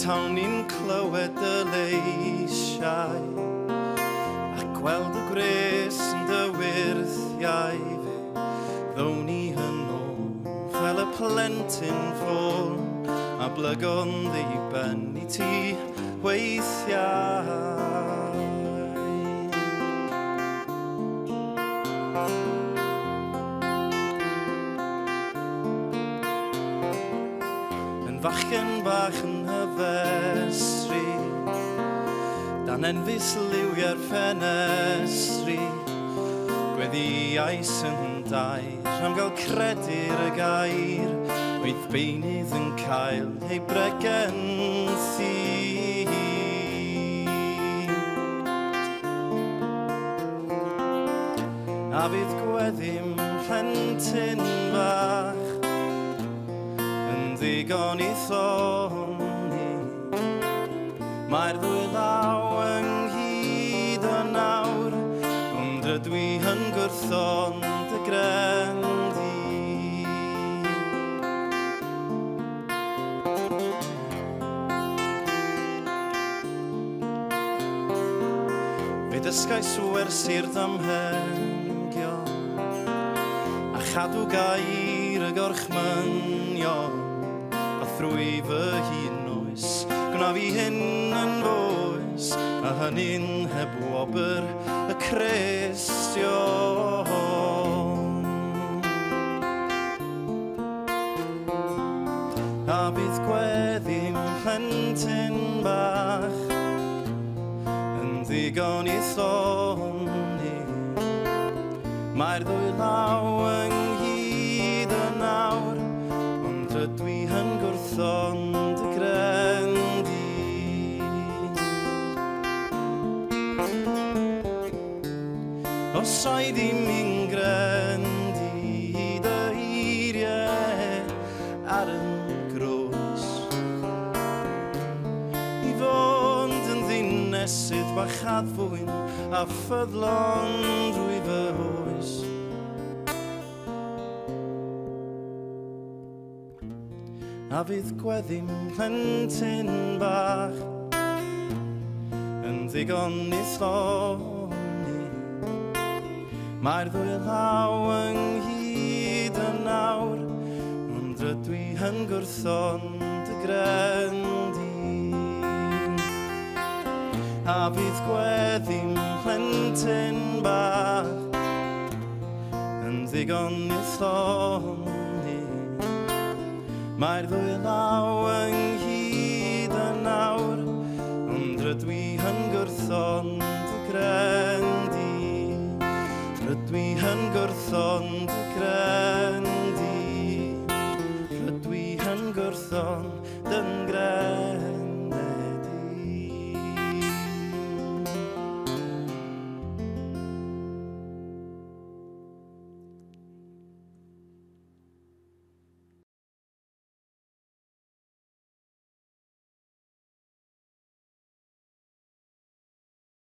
tawn ni'n clywed y leisiau a gweld y gres yn dy wirthiau fe. Ddown ni yno fel y plentyn ffôn a blygon ddiben i ti weithiau. Fachgen bach yn hyfesri dan enfus liwio'r ffenestri, gweddiais yn dair am gael credu'r y gair, oedd beinydd yn cael ei bregenthi. A bydd gweddim plentyn bach ddigon i thoni, mae'r ddwy law ynghyd o nawr, ond rydw i yn gwrthon dy grendi. Fe dysgais wersi'r damhengion a chadw gair y gorchmynion, thrwy fy hun oes, gwna fi hyn yn foes, a hynny'n heb wobr y Cristion. A bydd gweddim plentyn bach yn ddigon i thoni, mae'r ddwy law ynghyd y nawr, rydw i yn gwrthon dy grendi. Os oed i mi'n grendi dy eiriau ar yn groes, i fod yn ddinesydd bachadfwyn a ffyddlon drwy fy oes. A fydd gweddim plentyn bach yn ddigon i thoni, mae'r ddwy law ynghyd y nawr, ond rydw i yn gwrthon dy grendi. A fydd gweddim plentyn bach yn ddigon i thoni, mae'r ddwy law ynghyd y nawr, ond rydw i yn gwrthon dy grendi. Rydw i yn gwrthon dy grendi. Rydw i yn gwrthon dy grendi.